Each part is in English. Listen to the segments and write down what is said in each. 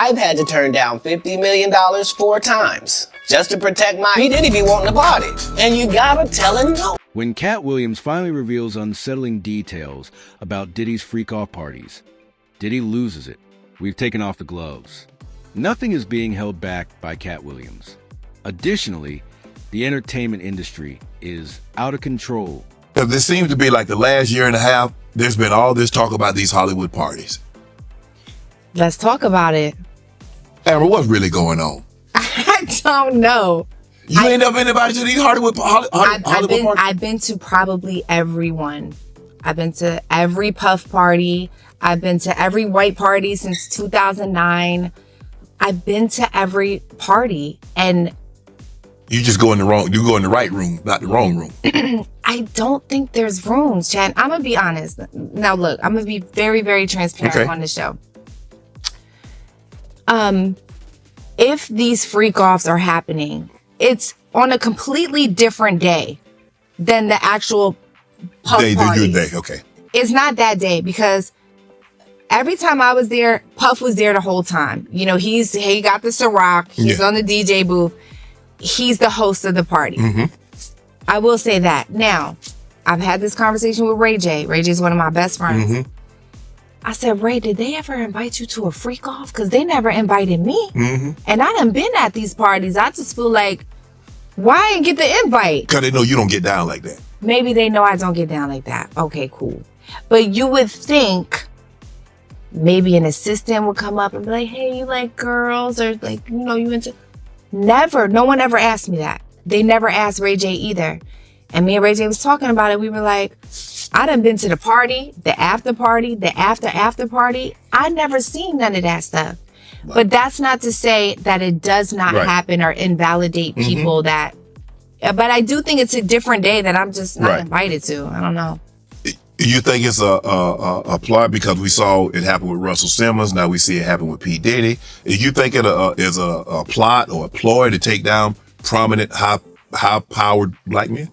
I've had to turn down $50 million 4 times just to protect my P. Diddy be wanting to party. And you gotta tell him no. When Katt Williams finally reveals unsettling details about Diddy's freak-off parties, Diddy loses it. We've taken off the gloves. Nothing is being held back by Katt Williams. Additionally, the entertainment industry is out of control. This seems to be like the last year and a half, there's been all this talk about these Hollywood parties. Let's talk about it. Amber, what's really going on? I don't know. You ain't never been invited to these Hollywood parties? I've been to probably everyone. I've been to every Puff party. I've been to every white party since 2009. I've been to every party, and you go in the right room, not the wrong room. I don't think there's rooms, Chad. I'm gonna be honest. Now look, I'm gonna be very, very transparent on the show. If these freak-offs are happening, it's on a completely different day than the actual Puff parties. Day, okay. It's not that day, because every time I was there, Puff was there the whole time. You know, he got the Ciroc. He's on the DJ booth. He's the host of the party. Mm-hmm. I will say that. Now, I've had this conversation with Ray J. Ray J's one of my best friends. Mm-hmm. I said, Ray, did they ever invite you to a freak off? Because they never invited me. Mm-hmm. And I done been at these parties. I just feel like, why I didn't get the invite? Because they know you don't get down like that. Maybe they know I don't get down like that. Okay, cool. But you would think maybe an assistant would come up and be like, hey, you like girls? Or like, you know, you into... Never. No one ever asked me that. They never asked Ray J either. And me and Ray J was talking about it. We were like, I done been to the party, the after party, the after party. I never seen none of that stuff. Right. But that's not to say that it does not happen or invalidate people that... But I do think it's a different day that I'm just not invited to. I don't know. You think it's a plot because we saw it happen with Russell Simmons? Now we see it happen with P. Diddy. You think it is a plot or a ploy to take down prominent, high-powered black men?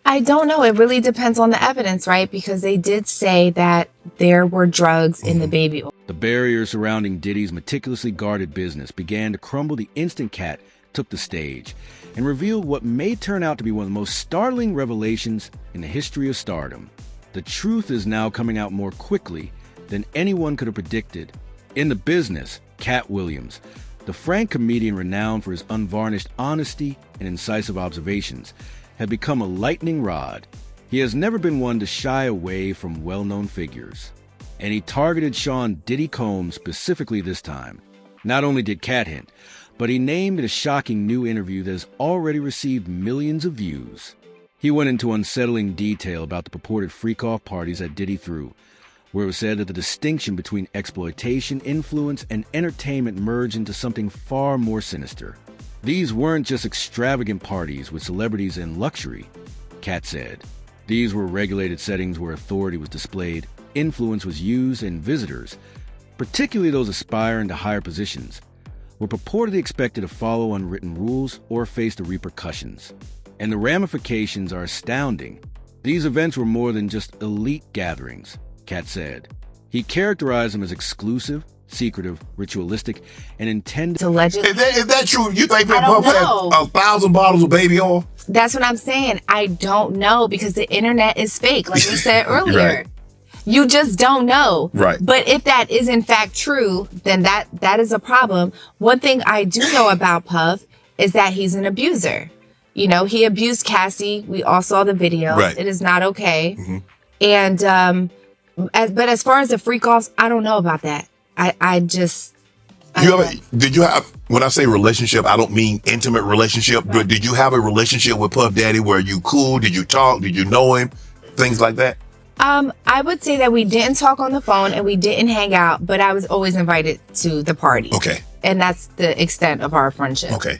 I don't know. It really depends on the evidence, right? Because they did say that there were drugs in the baby oil. The barriers surrounding Diddy's meticulously guarded business began to crumble the instant Katt took the stage and revealed what may turn out to be one of the most startling revelations in the history of stardom. The truth is now coming out more quickly than anyone could have predicted. In the business, Katt Williams, the frank comedian renowned for his unvarnished honesty and incisive observations, had become a lightning rod. He has never been one to shy away from well-known figures, and he targeted Sean Diddy Combs specifically this time. Not only did Katt hint, but he named a shocking new interview that has already received millions of views. He went into unsettling detail about the purported freak-off parties that Diddy threw, where it was said that the distinction between exploitation, influence, and entertainment merged into something far more sinister. These weren't just extravagant parties with celebrities and luxury, Katt said. These were regulated settings where authority was displayed, influence was used, and visitors, particularly those aspiring to higher positions, were purportedly expected to follow unwritten rules or face the repercussions. And the ramifications are astounding. These events were more than just elite gatherings, Katt said. He characterized them as exclusive, secretive, ritualistic, and intended to Is that true? You think that Puff had 1,000 bottles of baby oil? That's what I'm saying. I don't know, because the internet is fake, like we said earlier. Right. You just don't know. Right. But if that is in fact true, then that is a problem. One thing I do know about Puff is that he's an abuser. You know, he abused Cassie. We all saw the video. Right. It is not okay. Mm-hmm. And but as far as the freak-offs, I don't know about that. Did you have, when I say relationship, I don't mean intimate relationship, but did you have a relationship with Puff Daddy where you cool? Did you talk? Did you know him? Things like that? I would say that we didn't talk on the phone and we didn't hang out, but I was always invited to the party. Okay. And that's the extent of our friendship. Okay.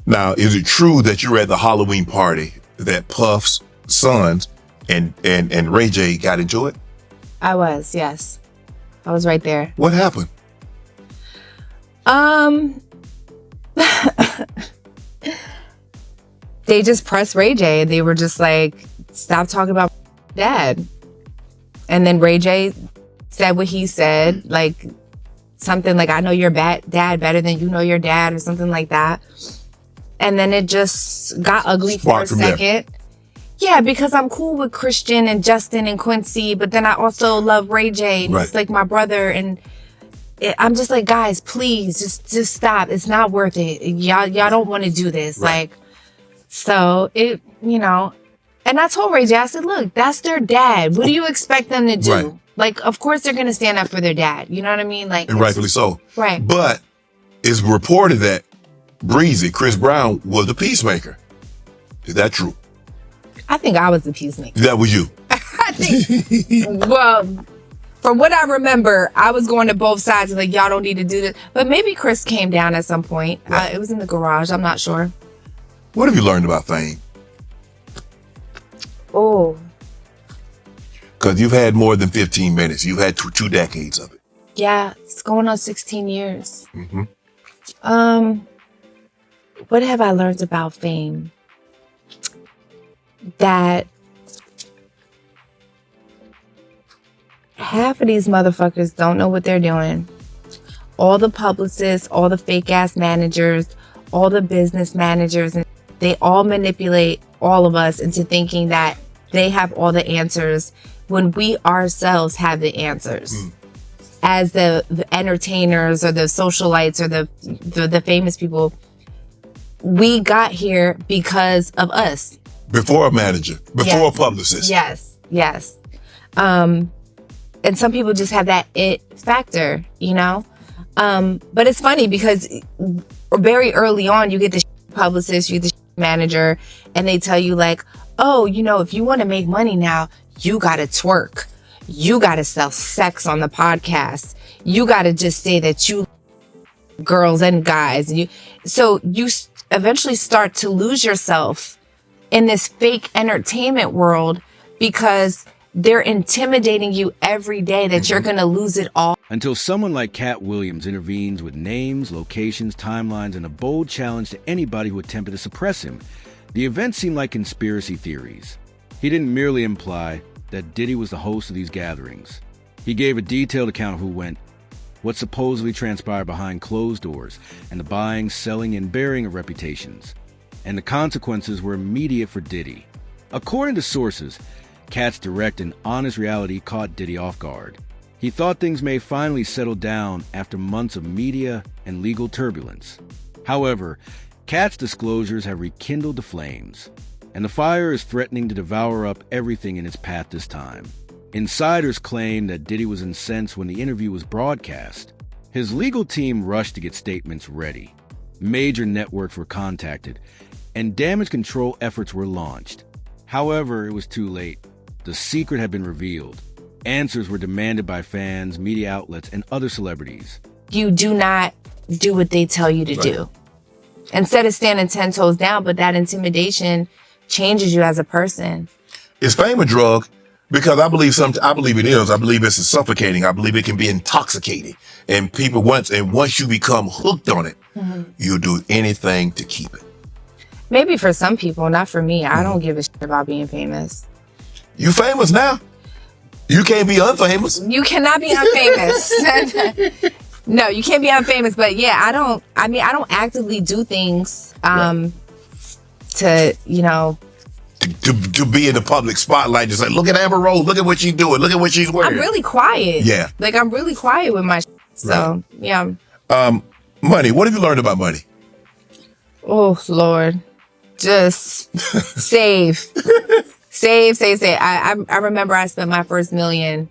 Now, is it true that you were at the Halloween party that Puff's sons and Ray J got into it? I was, yes. I was right there. What happened? They just pressed Ray J. They were just like, stop talking about dad. And then Ray J said what he said. Like, something like, I know your dad better than you know your dad, or something like that. And then it just got ugly for a second. Yeah, because I'm cool with Christian and Justin and Quincy, but then I also love Ray J, and he's like my brother, and I'm just like, guys, please just stop. It's not worth it. Y'all don't want to do this. Like, so it, you know, and I told Ray J, I said, look, that's their dad. What do you expect them to do? Right. Like, of course they're going to stand up for their dad. You know what I mean? Like, and rightfully so. Right. But it's reported that Breezy, Chris Brown, was the peacemaker. Is that true? I think I was the peacemaker. That was you. I think, well, from what I remember, I was going to both sides and like, y'all don't need to do this. But maybe Chris came down at some point. It was in the garage. I'm not sure. What have you learned about fame? Oh. Because you've had more than 15 minutes. You've had two decades of it. Yeah, it's going on 16 years. Mm-hmm. What have I learned about fame? That half of these motherfuckers don't know what they're doing. All the publicists, all the fake ass managers, all the business managers, and they all manipulate all of us into thinking that they have all the answers when we ourselves have the answers. As the entertainers or the socialites or the famous people, we got here because of us. Before a manager, before a publicist. Yes. And some people just have that it factor, you know? But it's funny because very early on, you get the publicist, you get the manager, and they tell you like, oh, you know, if you want to make money now, you got to twerk. You got to sell sex on the podcast. You got to just say that you girls and guys. So you eventually start to lose yourself in this fake entertainment world because they're intimidating you every day that you're going to lose it all. Until someone like Katt Williams intervenes with names, locations, timelines, and a bold challenge to anybody who attempted to suppress him. The events seemed like conspiracy theories. He didn't merely imply that Diddy was the host of these gatherings. He gave a detailed account of who went, what supposedly transpired behind closed doors, and the buying, selling, and burying of reputations. And the consequences were immediate for Diddy. According to sources, Katt's direct and honest reality caught Diddy off guard. He thought things may finally settle down after months of media and legal turbulence. However, Katt's disclosures have rekindled the flames, and the fire is threatening to devour up everything in its path this time. Insiders claim that Diddy was incensed when the interview was broadcast. His legal team rushed to get statements ready. Major networks were contacted, and damage control efforts were launched. However, it was too late. The secret had been revealed. Answers were demanded by fans, media outlets, and other celebrities. You do not do what they tell you to do. Instead of standing 10 toes down, but that intimidation changes you as a person. Is fame a drug? Because I believe it is. I believe it's suffocating. I believe it can be intoxicating. And people once you become hooked on it, you'll do anything to keep it. Maybe for some people, not for me. I don't give a shit about being famous. You famous now. You can't be unfamous. You cannot be unfamous. No, you can't be unfamous. But yeah, I don't actively do things to, you know, to be in the public spotlight. Just like, look at Amber Rose. Look at what she's doing. Look at what she's wearing. I'm really quiet. Yeah. Like, I'm really quiet with my shit. So, yeah. Money. What have you learned about money? Oh, Lord. Just save. Save. I remember I spent my first $1 million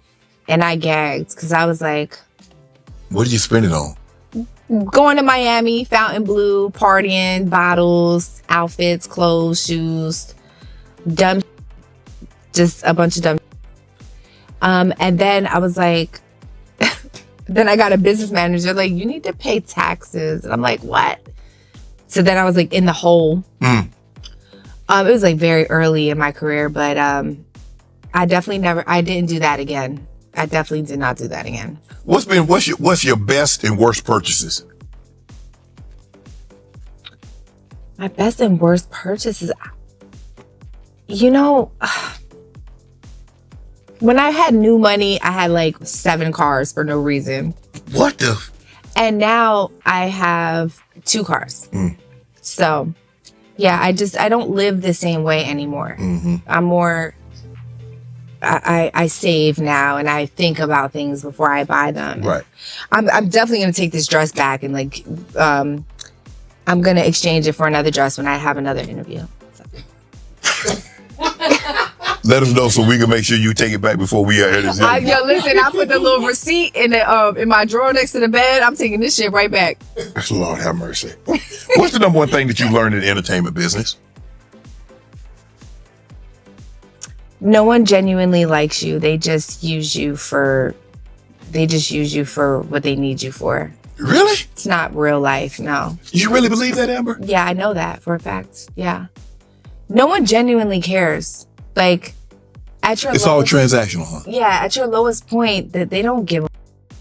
and I gagged because I was like, what did you spend it on? Going to Miami, Fontainebleau, partying, bottles, outfits, clothes, shoes, dumb, just a bunch of dumb. And then I was like, then I got a business manager like, you need to pay taxes. And I'm like, what? So then I was like in the hole. It was like very early in my career, but I didn't do that again. I definitely did not do that again. What's your best and worst purchases? My best and worst purchases, you know, when I had new money, I had like 7 cars for no reason. What the? And now I have 2 cars. So yeah, I don't live the same way anymore. I'm more, I save now, and I think about things before I buy them. Right. I'm definitely going to take this dress back and like, I'm going to exchange it for another dress when I have another interview. So. Let us know so we can make sure you take it back before we are here this evening. Yo, listen, I put the little receipt in my drawer next to the bed. I'm taking this shit right back. Lord have mercy. What's the number one thing that you learned in the entertainment business? No one genuinely likes you. They just use you for what they need you for. Really? It's not real life, no. You really believe that, Amber? Yeah, I know that for a fact. Yeah. No one genuinely cares. Like, it's all transactional, huh? Yeah, at your lowest point, that they don't give a.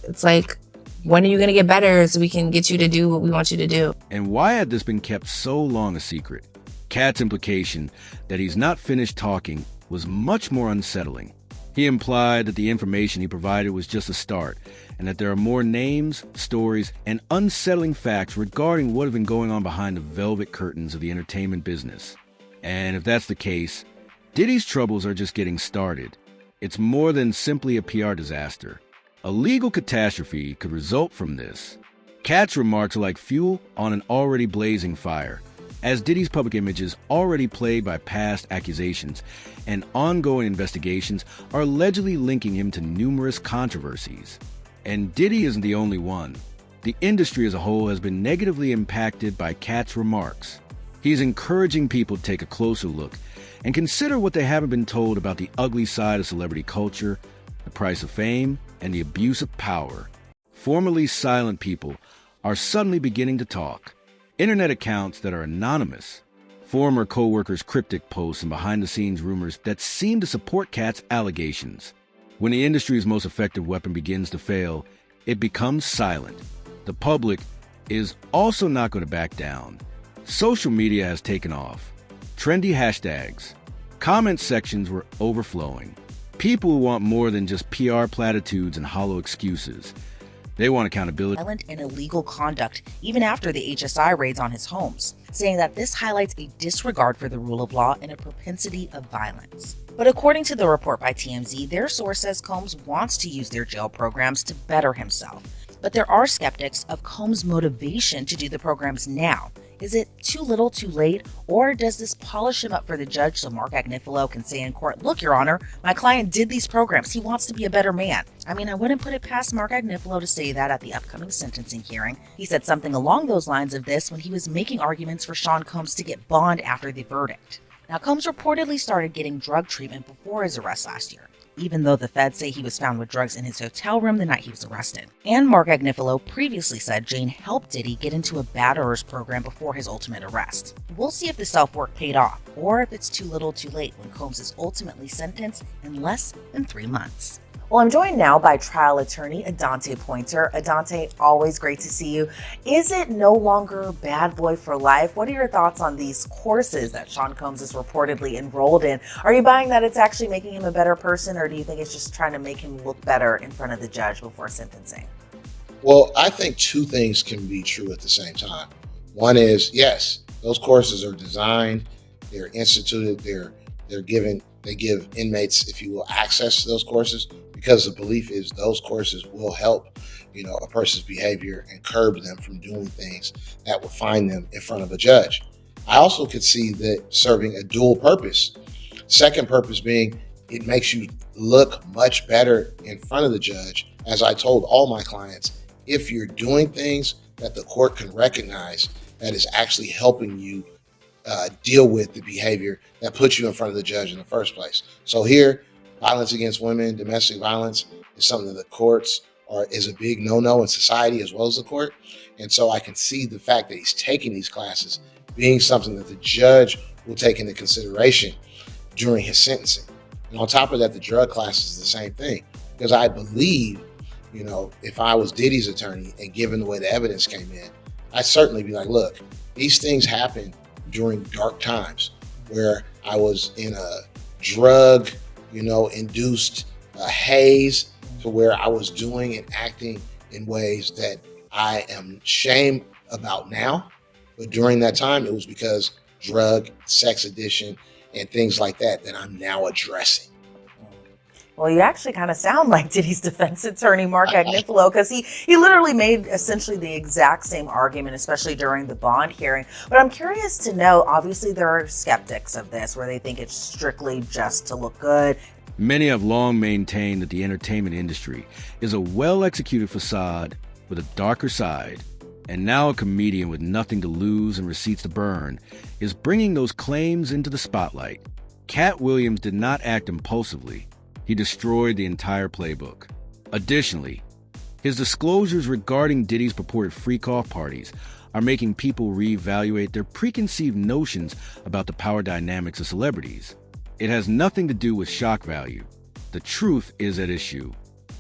It's like, when are you going to get better so we can get you to do what we want you to do? And why had this been kept so long a secret? Katt's implication that he's not finished talking was much more unsettling. He implied that the information he provided was just a start, and that there are more names, stories, and unsettling facts regarding what had been going on behind the velvet curtains of the entertainment business. And if that's the case, Diddy's troubles are just getting started. It's more than simply a PR disaster. A legal catastrophe could result from this. Katt's remarks are like fuel on an already blazing fire, as Diddy's public image is already plagued by past accusations, and ongoing investigations are allegedly linking him to numerous controversies. And Diddy isn't the only one. The industry as a whole has been negatively impacted by Katt's remarks. He's encouraging people to take a closer look and consider what they haven't been told about the ugly side of celebrity culture, the price of fame, and the abuse of power. Formerly silent people are suddenly beginning to talk. Internet accounts that are anonymous, former co-workers' cryptic posts, and behind-the-scenes rumors that seem to support Katt's allegations. When the industry's most effective weapon begins to fail, it becomes silent. The public is also not going to back down. Social media has taken off. Trendy hashtags. Comment sections were overflowing. People want more than just PR platitudes and hollow excuses. They want accountability. Violent and illegal conduct even after the HSI raids on his homes, saying that this highlights a disregard for the rule of law and a propensity of violence. But according to the report by TMZ, their source says Combs wants to use their jail programs to better himself. But there are skeptics of Combs' motivation to do the programs now. Is it too little too late, or does this polish him up for the judge so Mark Agnifilo can say in court, "Look, Your Honor, my client did these programs. He wants to be a better man"? I mean, I wouldn't put it past Mark Agnifilo to say that at the upcoming sentencing hearing. He said something along those lines of this when he was making arguments for Sean Combs to get bond after the verdict. Now, Combs reportedly started getting drug treatment before his arrest last year, even though the feds say he was found with drugs in his hotel room the night he was arrested. And Mark Agnifilo previously said Jane helped Diddy get into a batterers program before his ultimate arrest. We'll see if the self-work paid off, or if it's too little too late when Combs is ultimately sentenced in less than 3 months. Well, I'm joined now by trial attorney Adante Pointer. Adante, always great to see you. Is it no longer bad boy for life? What are your thoughts on these courses that Sean Combs is reportedly enrolled in? Are you buying that it's actually making him a better person, or do you think it's just trying to make him look better in front of the judge before sentencing? Well, I think 2 things can be true at the same time. One is, yes, those courses are designed, they're instituted, they give inmates, if you will, access to those courses, because the belief is those courses will help, a person's behavior and curb them from doing things that will find them in front of a judge. I also could see that serving a dual purpose. Second purpose being, it makes you look much better in front of the judge. As I told all my clients, if you're doing things that the court can recognize that is actually helping you deal with the behavior that puts you in front of the judge in the first place. So here, violence against women, domestic violence is something that the courts is a big no-no in society as well as the court. And so I can see the fact that he's taking these classes being something that the judge will take into consideration during his sentencing. And on top of that, the drug class is the same thing, because I believe, if I was Diddy's attorney and given the way the evidence came in, I'd certainly be like, look, these things happen during dark times where I was in a drug, induced haze, to where I was doing and acting in ways that I am ashamed about now. But during that time, it was because drug, sex addiction, and things like that I'm now addressing. Well, you actually kind of sound like Diddy's defense attorney, Mark Agnifilo, because he literally made essentially the exact same argument, especially during the bond hearing. But I'm curious to know, obviously there are skeptics of this where they think it's strictly just to look good. Many have long maintained that the entertainment industry is a well-executed facade with a darker side. And now a comedian with nothing to lose and receipts to burn is bringing those claims into the spotlight. Katt Williams did not act impulsively. He destroyed the entire playbook. Additionally, his disclosures regarding Diddy's purported freak-off parties are making people reevaluate their preconceived notions about the power dynamics of celebrities. It has nothing to do with shock value. The truth is at issue,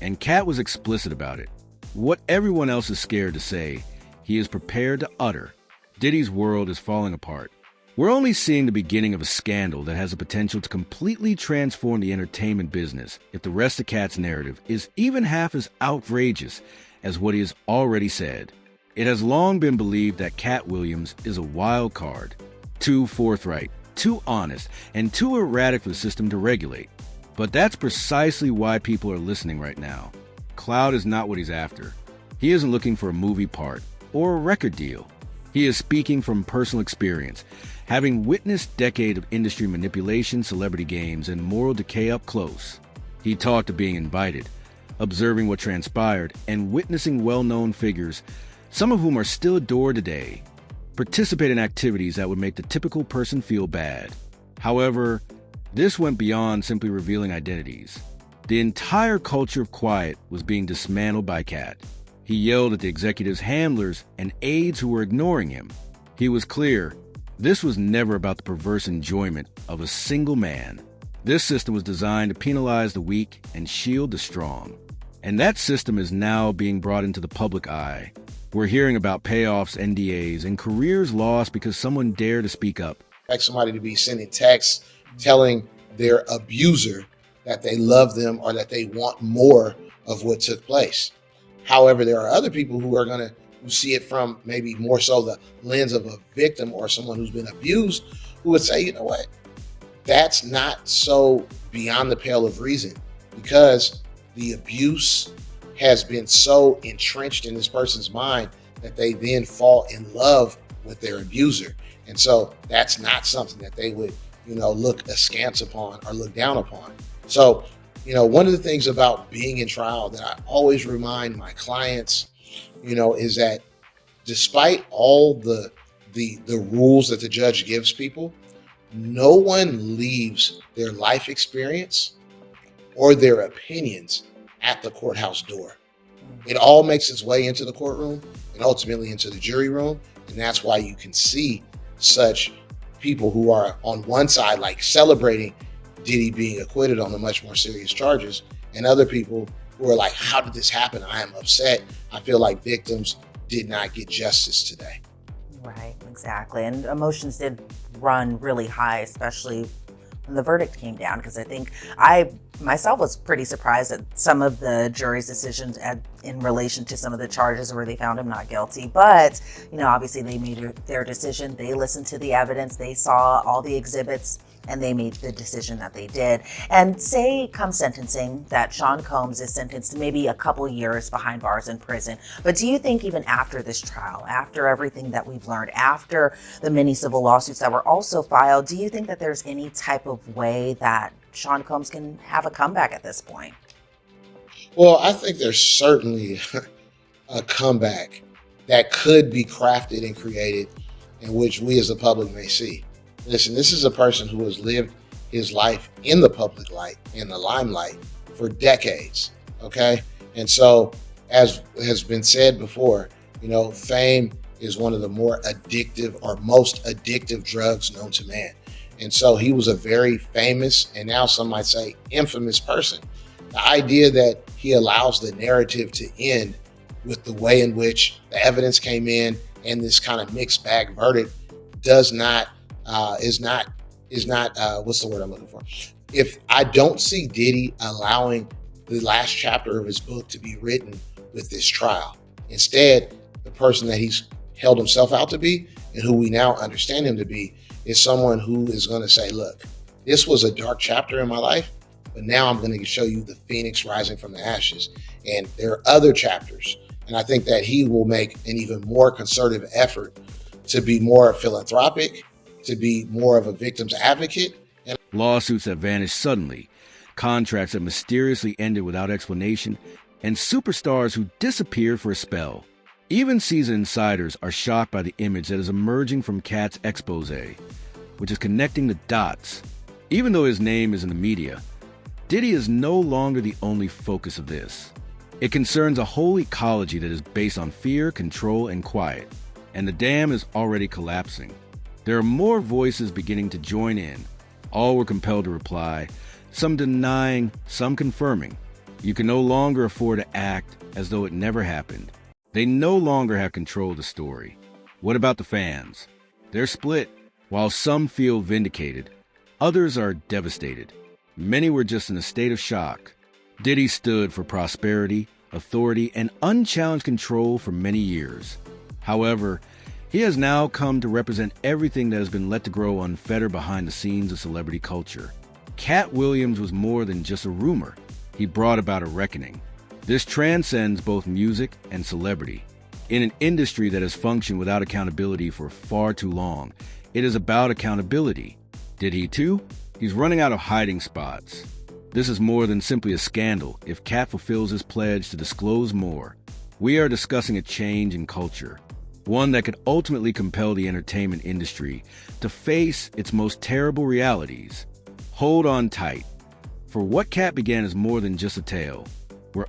and Katt was explicit about it. What everyone else is scared to say, he is prepared to utter. Diddy's world is falling apart. We're only seeing the beginning of a scandal that has the potential to completely transform the entertainment business if the rest of Katt's narrative is even half as outrageous as what he has already said. It has long been believed that Katt Williams is a wild card, too forthright, too honest, and too erratic for the system to regulate. But that's precisely why people are listening right now. Clout is not what he's after. He isn't looking for a movie part or a record deal. He is speaking from personal experience, having witnessed decades of industry manipulation, celebrity games, and moral decay up close. He talked of being invited, observing what transpired, and witnessing well-known figures, some of whom are still adored today, participate in activities that would make the typical person feel bad. However, this went beyond simply revealing identities. The entire culture of quiet was being dismantled by Katt. He yelled at the executive's handlers and aides who were ignoring him. He was clear, this was never about the perverse enjoyment of a single man. This system was designed to penalize the weak and shield the strong. And that system is now being brought into the public eye. We're hearing about payoffs, NDAs, and careers lost because someone dared to speak up. Like somebody to be sending texts telling their abuser that they love them or that they want more of what took place. However, there are other people who see it from maybe more so the lens of a victim or someone who's been abused, who would say, you know what, that's not so beyond the pale of reason, because the abuse has been so entrenched in this person's mind that they then fall in love with their abuser. And so that's not something that they would, look askance upon or look down upon. So, one of the things about being in trial that I always remind my clients, is that despite all the rules that the judge gives people, no one leaves their life experience or their opinions at the courthouse door. It all makes its way into the courtroom and ultimately into the jury room. And that's why you can see such people who are on one side, like celebrating Diddy being acquitted on the much more serious charges, and other people who are like, how did this happen? I am upset. I feel like victims did not get justice today. Right, exactly. And emotions did run really high, especially when the verdict came down, because I think I myself was pretty surprised at some of the jury's decisions in relation to some of the charges where they found him not guilty. But, obviously they made their decision. They listened to the evidence. They saw all the exhibits, and they made the decision that they did. And say come sentencing that Sean Combs is sentenced to maybe a couple years behind bars in prison. But do you think even after this trial, after everything that we've learned, after the many civil lawsuits that were also filed, do you think that there's any type of way that Sean Combs can have a comeback at this point? Well, I think there's certainly a comeback that could be crafted and created in which we as the public may see. Listen, this is a person who has lived his life in the public light, in the limelight, for decades, okay? And so, as has been said before, fame is one of the more addictive or most addictive drugs known to man. And so he was a very famous, and now some might say infamous person. The idea that he allows the narrative to end with the way in which the evidence came in and this kind of mixed bag verdict is not what's the word I'm looking for? If I don't see Diddy allowing the last chapter of his book to be written with this trial, instead, person that he's held himself out to be and who we now understand him to be is someone who is going to say, look, this was a dark chapter in my life, but now I'm going to show you the phoenix rising from the ashes. And there are other chapters. And I think that he will make an even more concerted effort to be more philanthropic, to be more of a victim's advocate. And lawsuits that vanished suddenly, contracts that mysteriously ended without explanation, and superstars who disappeared for a spell. Even seasoned insiders are shocked by the image that is emerging from Katt's expose, which is connecting the dots. Even though his name is in the media, Diddy is no longer the only focus of this. It concerns a whole ecology that is based on fear, control, and quiet, and the dam is already collapsing. There are more voices beginning to join in. All were compelled to reply, some denying, some confirming. You can no longer afford to act as though it never happened. They no longer have control of the story. What about the fans? They're split. While some feel vindicated, others are devastated. Many were just in a state of shock. Diddy stood for prosperity, authority, and unchallenged control for many years. However, he has now come to represent everything that has been let to grow unfettered behind the scenes of celebrity culture. Katt Williams was more than just a rumor. He brought about a reckoning. This transcends both music and celebrity. In an industry that has functioned without accountability for far too long, it is about accountability. Did he too? He's running out of hiding spots. This is more than simply a scandal if Katt fulfills his pledge to disclose more. We are discussing a change in culture, one that could ultimately compel the entertainment industry to face its most terrible realities. Hold on tight, for what Katt began is more than just a tale. We're